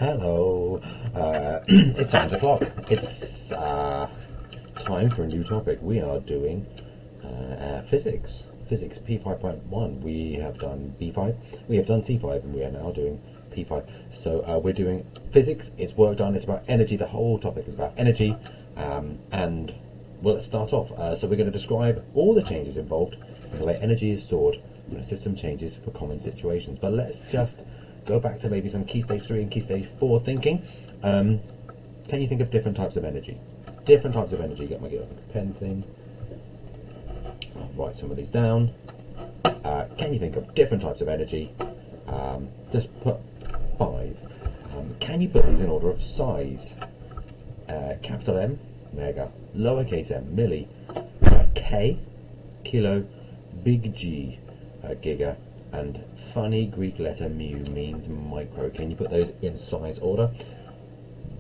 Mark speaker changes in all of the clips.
Speaker 1: Hello. It's 9 o'clock. It's time for a new topic. We are doing physics. Physics P5.1. We have done B5, we have done C5, and we are now doing P5. So we're doing physics. It's work done. It's about energy. The whole topic is about energy. And well, let's start off. So we're going to describe all the changes involved in the way energy is stored when a system changes for common situations. But let's just go back to maybe some key stage 3 and key stage 4 thinking. Can you think of different types of energy? Different types of energy. Get my pen thing. I'll write some of these down. Can you think of different types of energy? Just put 5. Can you put these in order of size? Capital M, mega. Lowercase m, milli. K, kilo. Big G, giga. And funny Greek letter mu means micro. Can you put those in size order?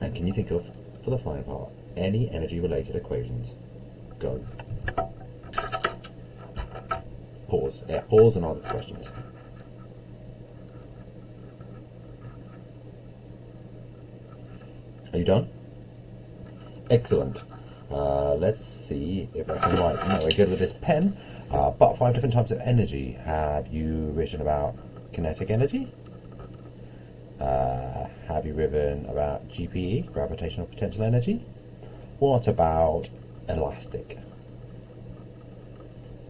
Speaker 1: And can you think of, for the final part, any energy related equations? Go. Pause. Yeah, pause and answer the questions. Are you done? Excellent. Let's see if I can write. No, we're good with this pen. But 5 different types of energy. Have you written about kinetic energy? Have you written about GPE, gravitational potential energy? What about elastic?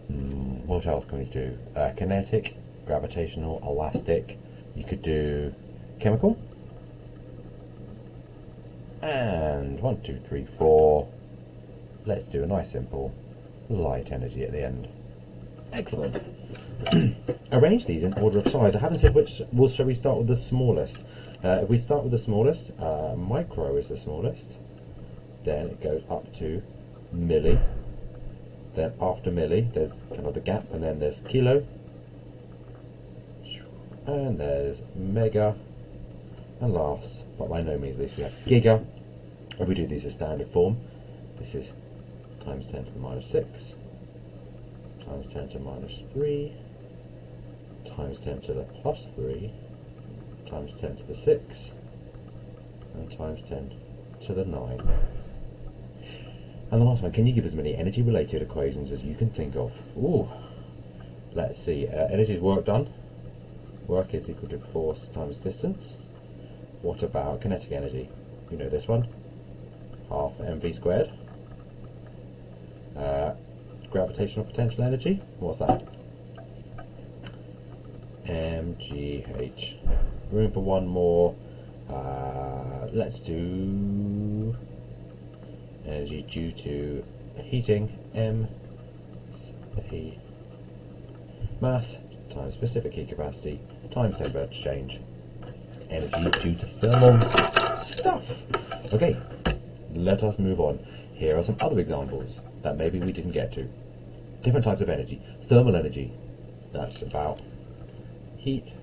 Speaker 1: What else can we do? Kinetic, gravitational, elastic. You could do chemical. And 1, 2, 3, 4. Let's do a nice simple light energy at the end. Excellent. Arrange these in order of size. I haven't said which. Well, shall we start with the smallest? If we start with the smallest, micro is the smallest. Then it goes up to milli. Then after milli, there's kind of the gap, and then there's kilo. And there's mega. And last, but by no means least, we have giga. If we do these as standard form, this is times 10 to the minus 6. Times 10 to the minus 3, times 10 to the plus 3, times 10 to the 6, and times 10 to the 9. And the last one, can you give as many energy related equations as you can think of? Ooh. Let's see, energy is work done. Work is equal to force times distance. What about kinetic energy? You know this one, half mv squared. Gravitational potential energy, what's that? mgh. Room for one more. Let's do energy due to heating, m he mass times specific heat capacity times temperature change. Energy due to thermal stuff. Okay, let us move on. Here are some other examples that maybe we didn't get to. Different types of energy. Thermal energy, that's about heat.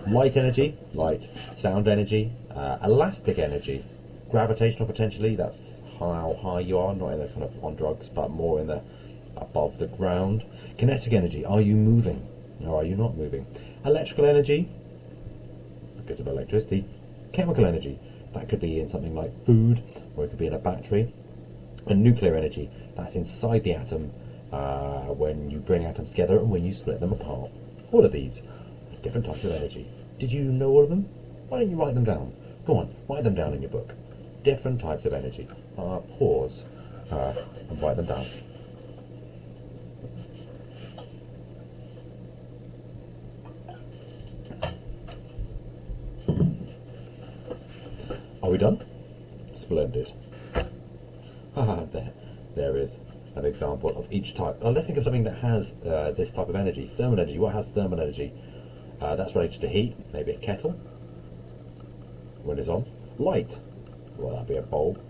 Speaker 1: Light energy, light. Sound energy. Elastic energy. Gravitational potentially, that's how high you are, not in the kind of on drugs, but more in the above the ground. Kinetic energy, are you moving or are you not moving? Electrical energy, because of electricity. Chemical energy, that could be in something like food, or it could be in a battery. And nuclear energy, that's inside the atom, when you bring atoms together and when you split them apart. All of these are different types of energy. Did you know all of them? Why don't you write them down? Go on, write them down in your book. Different types of energy. Pause and write them down. Are we done? Splendid. There is an example of each type. Let's think of something that has this type of energy. Thermal energy. What has thermal energy? That's related to heat. Maybe a kettle when it's on. Light. Well, that'd be a bulb.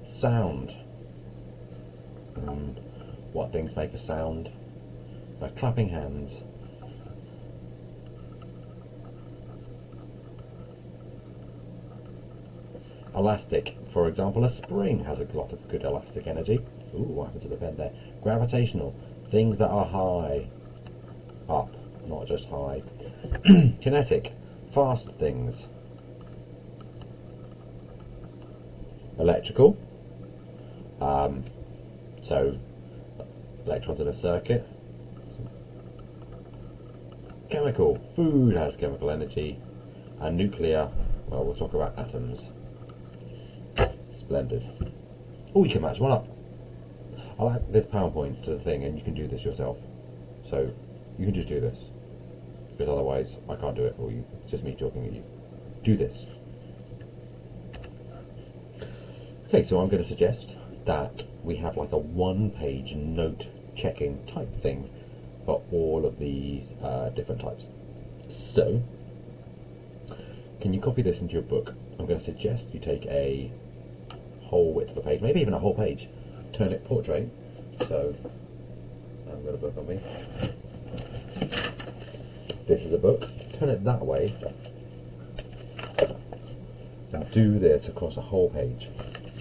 Speaker 1: Sound. What things make a sound? Clapping hands. Elastic, for example, a spring has a lot of good elastic energy. Ooh, what happened to the pen there? Gravitational, things that are high, up, not just high. Kinetic, fast things. Electrical, so electrons in a circuit. Chemical, food has chemical energy. And nuclear, well, we'll talk about atoms. Splendid. Oh, you can match one up. I'll add this PowerPoint to the thing and you can do this yourself. So you can just do this, because otherwise I can't do it for you. It's just me talking at you. Do this. Okay, so I'm going to suggest that we have like a one-page note checking type thing for all of these different types. So, can you copy this into your book? I'm going to suggest you take a whole width of a page, maybe even a whole page, turn it portrait. So, I've got a book on me. This is a book. Turn it that way. And do this across a whole page.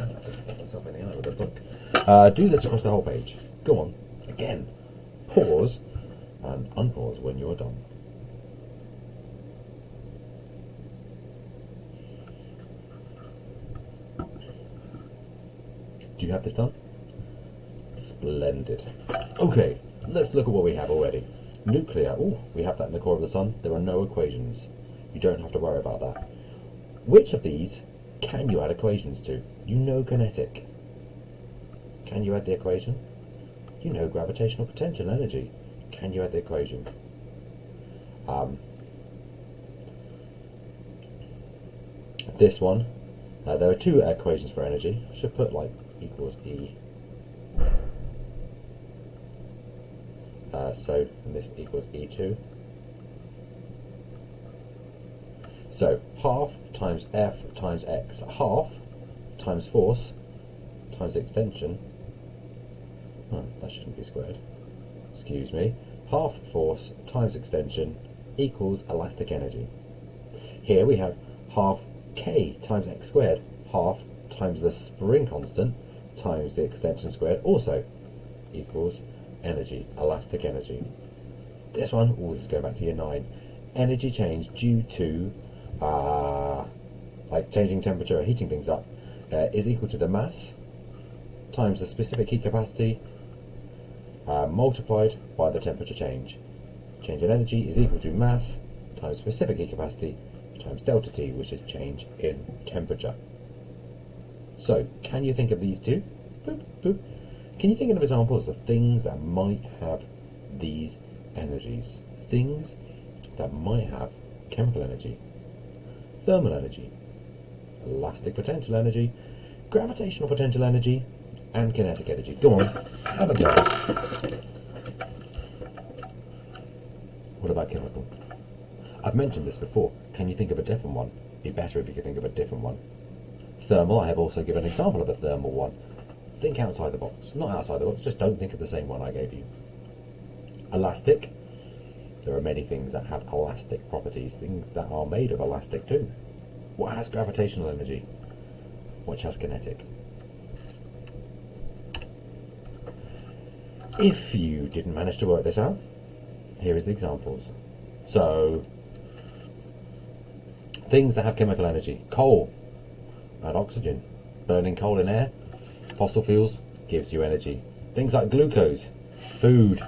Speaker 1: I just hit myself in the eye with a book. Do this across the whole page. Go on. Again. Pause and unpause when you're done. Do you have this done? Splendid. Okay, let's look at what we have already. Nuclear. Oh, we have that in the core of the sun. There are no equations. You don't have to worry about that. Which of these can you add equations to? You know kinetic. Can you add the equation? You know gravitational potential energy. Can you add the equation? This one, there are two equations for energy. I should put like equals E. So this equals E2. So half times F times X. Half times force times extension. Oh, that shouldn't be squared. Excuse me. Half force times extension equals elastic energy. Here we have half K times X squared. Half times the spring constant times the extension squared also equals energy, elastic energy. This one, this is going back to year 9. Energy change due to like changing temperature or heating things up is equal to the mass times the specific heat capacity multiplied by the temperature change. Change in energy is equal to mass times specific heat capacity times delta T, which is change in temperature. So, can you think of these two? Boop, boop. Can you think of examples of things that might have these energies? Things that might have chemical energy, thermal energy, elastic potential energy, gravitational potential energy, and kinetic energy. Go on, have a go. What about chemical? I've mentioned this before. Can you think of a different one? It'd be better if you could think of a different one. Thermal, I have also given an example of a thermal one. Think outside the box. Not outside the box, just don't think of the same one I gave you. Elastic. There are many things that have elastic properties, things that are made of elastic too. What has gravitational energy? Which has kinetic? If you didn't manage to work this out, here is the examples. So, things that have chemical energy. Coal and oxygen. Burning coal in air, fossil fuels, gives you energy. Things like glucose, food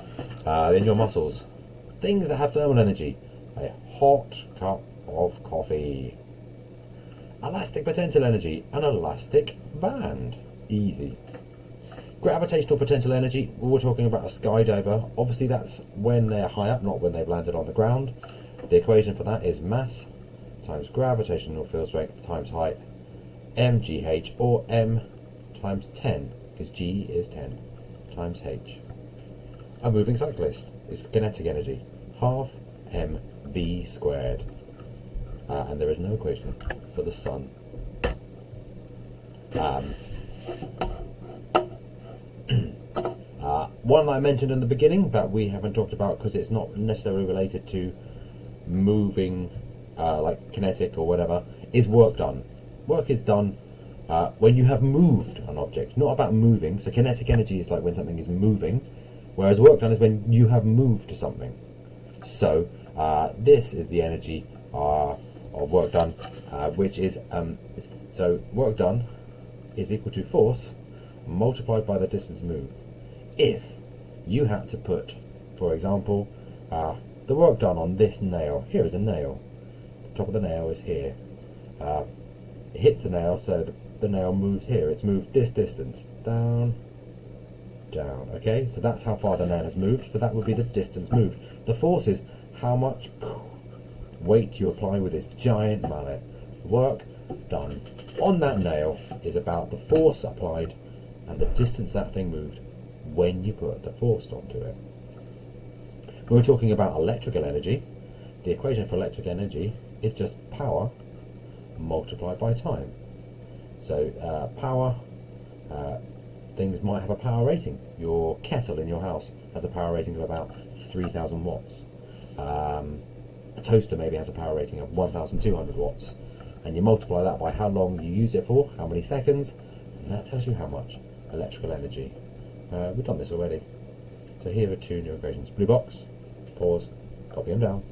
Speaker 1: in your muscles. Things that have thermal energy. A hot cup of coffee. Elastic potential energy, an elastic band. Easy. Gravitational potential energy, we're talking about a skydiver. Obviously that's when they're high up, not when they've landed on the ground. The equation for that is mass times gravitational field strength times height, mgh, or m times 10, because g is 10, times h. A moving cyclist is kinetic energy, half mv squared. And there is no equation for the sun. One I mentioned in the beginning that we haven't talked about because it's not necessarily related to moving, like kinetic or whatever, is work done. Work is done when you have moved an object, not about moving. So kinetic energy is like when something is moving, whereas work done is when you have moved to something. So this is the energy of work done, which is so work done is equal to force multiplied by the distance moved. If you had to put, for example, the work done on this nail, here is a nail, the top of the nail is here, it hits the nail, so the nail moves here, it's moved this distance, down, down, okay, so that's how far the nail has moved, so that would be the distance moved. The force is how much weight you apply with this giant mallet. Work done on that nail is about the force applied and the distance that thing moved when you put the force onto it. When we're talking about electrical energy, the equation for electric energy is just power multiplied by time. So power, things might have a power rating. Your kettle in your house has a power rating of about 3,000 watts. A toaster maybe has a power rating of 1,200 watts. And you multiply that by how long you use it for, how many seconds, and that tells you how much electrical energy. We've done this already. So here are two new equations. Blue box, pause, copy them down.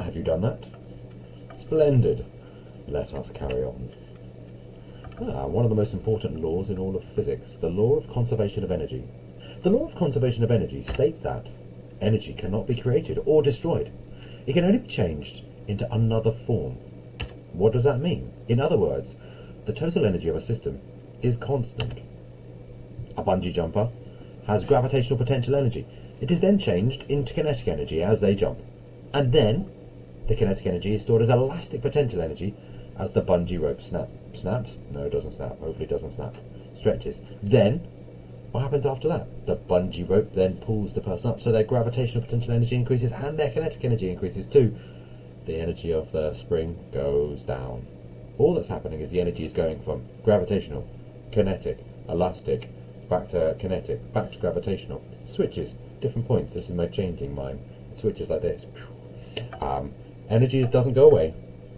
Speaker 1: Have you done that? Splendid. Let us carry on. One of the most important laws in all of physics, the law of conservation of energy. The law of conservation of energy states that energy cannot be created or destroyed. It can only be changed into another form. What does that mean? In other words, the total energy of a system is constant. A bungee jumper has gravitational potential energy. It is then changed into kinetic energy as they jump. And then the kinetic energy is stored as elastic potential energy as the bungee rope snaps? No, it doesn't snap. Hopefully it doesn't snap. Stretches. Then, what happens after that? The bungee rope then pulls the person up, so their gravitational potential energy increases and their kinetic energy increases too. The energy of the spring goes down. All that's happening is the energy is going from gravitational, kinetic, elastic, back to kinetic, back to gravitational. It switches, different points. This is my changing mime. It switches like this. Energy doesn't go away.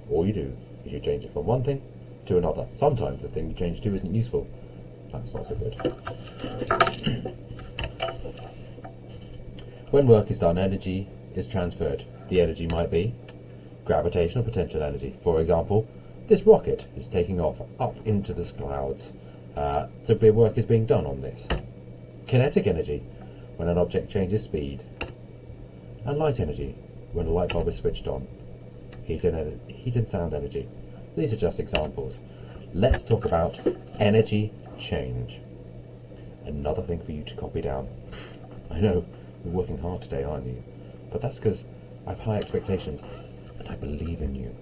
Speaker 1: All you do is you change it from one thing to another. Sometimes the thing you change to isn't useful. That's not so good. When work is done, energy is transferred. The energy might be gravitational potential energy. For example, this rocket is taking off up into the clouds. So work is being done on this. Kinetic energy, when an object changes speed. And light energy, when a light bulb is switched on. Heat and sound energy. These are just examples. Let's talk about energy change. Another thing for you to copy down. I know, you're working hard today, aren't you? But that's because I have high expectations and I believe in you.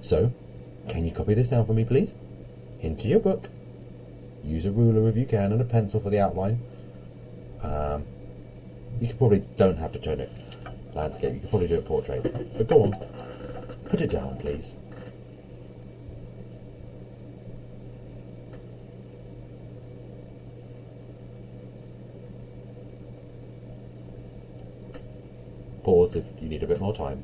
Speaker 1: So, can you copy this down for me, please? Into your book. Use a ruler if you can and a pencil for the outline. You probably don't have to turn it landscape. You could probably do a portrait. But go on. Put it down, please. Pause if you need a bit more time.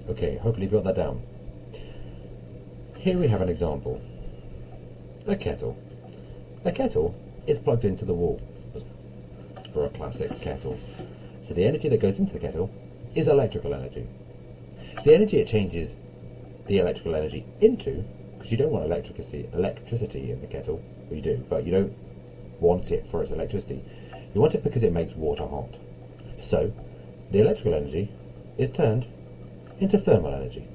Speaker 1: Okay, hopefully you've got that down. Here we have an example. A kettle. A kettle is plugged into the wall for a classic kettle. So the energy that goes into the kettle is electrical energy. The energy it changes the electrical energy into, because you don't want electricity in the kettle, well you do, but you don't want it for its electricity. You want it because it makes water hot. So the electrical energy is turned into thermal energy.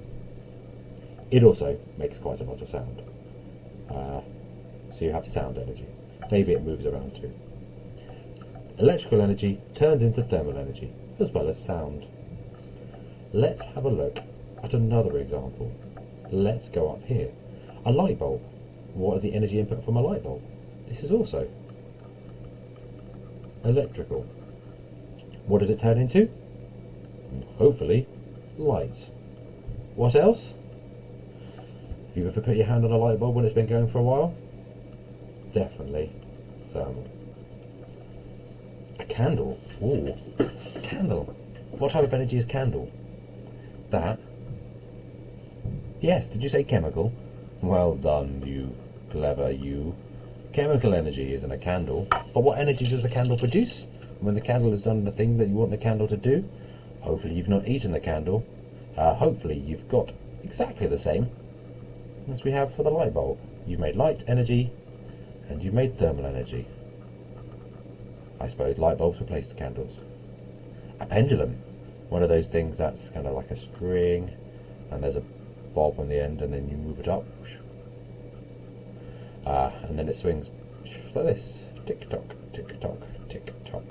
Speaker 1: It also makes quite a lot of sound. So you have sound energy. Maybe it moves around too. Electrical energy turns into thermal energy, as well as sound. Let's have a look at another example. Let's go up here. A light bulb. What is the energy input from a light bulb? This is also electrical. What does it turn into? Hopefully, light. What else? Have you ever put your hand on a light bulb when it's been going for a while? Definitely thermal. A candle. Ooh, candle. What type of energy is candle? That Yes, did you say chemical? Well done, you clever you. Chemical energy isn't a candle, but what energy does the candle produce? When the candle has done the thing that you want the candle to do, hopefully you've not eaten the candle. Hopefully you've got exactly the same as we have for the light bulb. You've made light energy, and you've made thermal energy. I suppose light bulbs replace the candles. A pendulum, one of those things that's kind of like a string, and there's a bob on the end, and then you move it up, and then it swings like this, tick tock, tick tock, tick tock.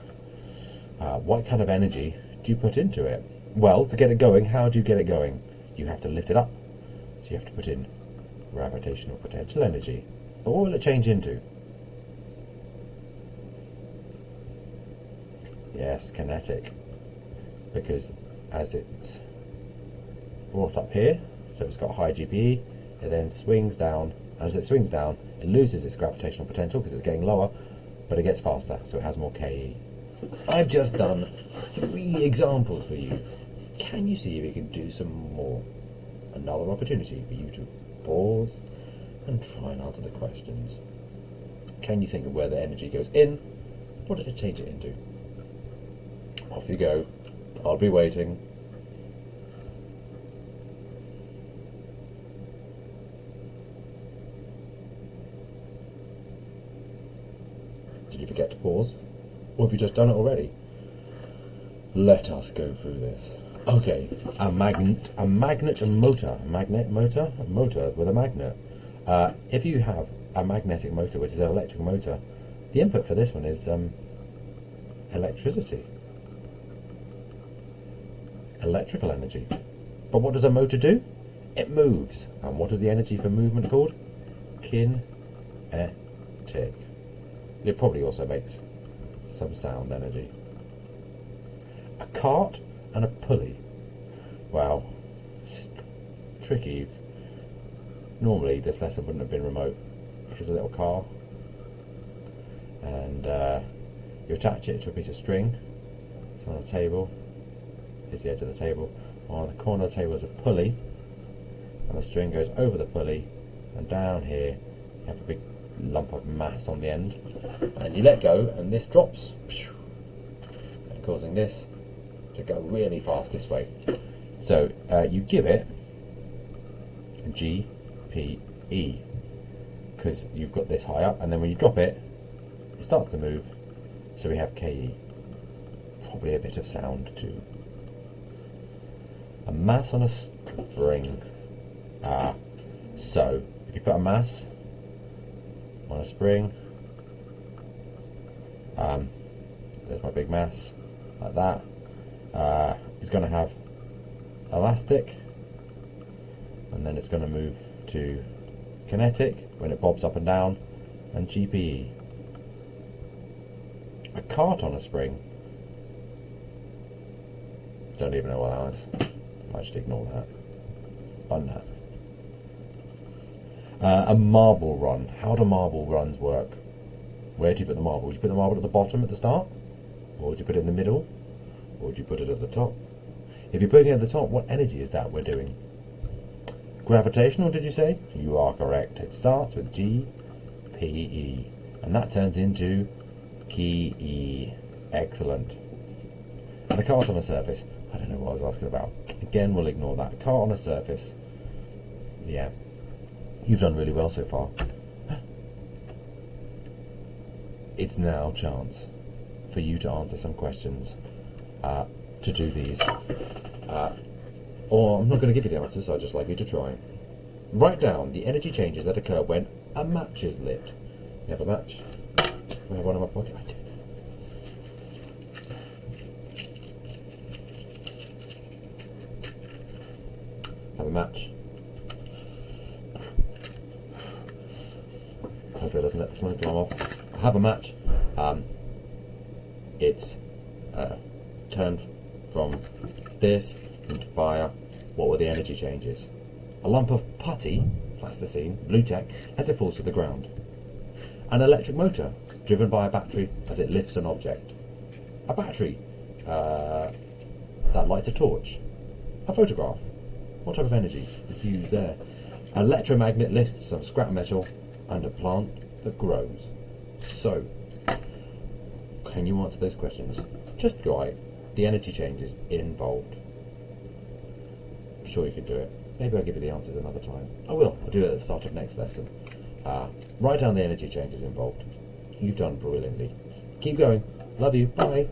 Speaker 1: What kind of energy do you put into it? Well, to get it going, how do you get it going? You have to lift it up, so you have to put in gravitational potential energy. But what will it change into? Yes, kinetic, because as it's brought up here, so it's got high GPE, it then swings down, and as it swings down, it loses its gravitational potential because it's getting lower, but it gets faster, so it has more KE. I've just done 3 examples for you. Can you see if you can do some more? Another opportunity for you to pause and try and answer the questions. Can you think of where the energy goes in? What does it change it into? Off you go. I'll be waiting. Did you forget to pause? Or have you just done it already? Let us go through this. Okay, a magnet motor. Magnet motor? A motor with a magnet. If you have a magnetic motor, which is an electric motor, the input for this one is electricity. Electrical energy. But what does a motor do? It moves. And what is the energy for movement called? Kinetic. It probably also makes some sound energy. A cart and a pulley. Wow. It's tricky. Normally this lesson wouldn't have been remote. Here's a little car. And you attach it to a piece of string. It's on a table. Here's the edge of the table. On the corner of the table is a pulley, and the string goes over the pulley, and down here you have a big lump of mass on the end, and you let go, and this drops, and causing this to go really fast this way. So you give it GPE, because you've got this high up, and then when you drop it, it starts to move, so we have KE. Probably a bit of sound too. A mass on a spring. So if you put a mass on a spring, there's my big mass, like that, it's going to have elastic, and then it's going to move to kinetic when it bobs up and down, and GPE. A cart on a spring. Don't even know what that was. I should ignore that. Unknown. A marble run. How do marble runs work? Where do you put the marble? Would you put the marble at the bottom at the start? Or would you put it in the middle? Or would you put it at the top? If you're putting it at the top, what energy is that we're doing? Gravitational, did you say? You are correct. It starts with GPE. And that turns into KE. Excellent. And a cart on a surface. I don't know what I was asking about. Again, we'll ignore that. A cart on a surface. Yeah. You've done really well so far. It's now chance for you to answer some questions. To do these. Or I'm not going to give you the answers, so I'd just like you to try. Write down the energy changes that occur when a match is lit. You have a match? I have one in my pocket. I do. Have a match. Hopefully it doesn't let the smoke alarm off. I have a match. It's turned from this into fire. What were the energy changes? A lump of putty, plasticine, blue tack, as it falls to the ground. An electric motor driven by a battery as it lifts an object. A battery that lights a torch. A photograph. What type of energy is used there? Electromagnet lifts some scrap metal and a plant that grows. So, can you answer those questions? Just write the energy changes involved. I'm sure you could do it. Maybe I'll give you the answers another time. I will. I'll do it at the start of next lesson. Write down the energy changes involved. You've done brilliantly. Keep going. Love you. Bye.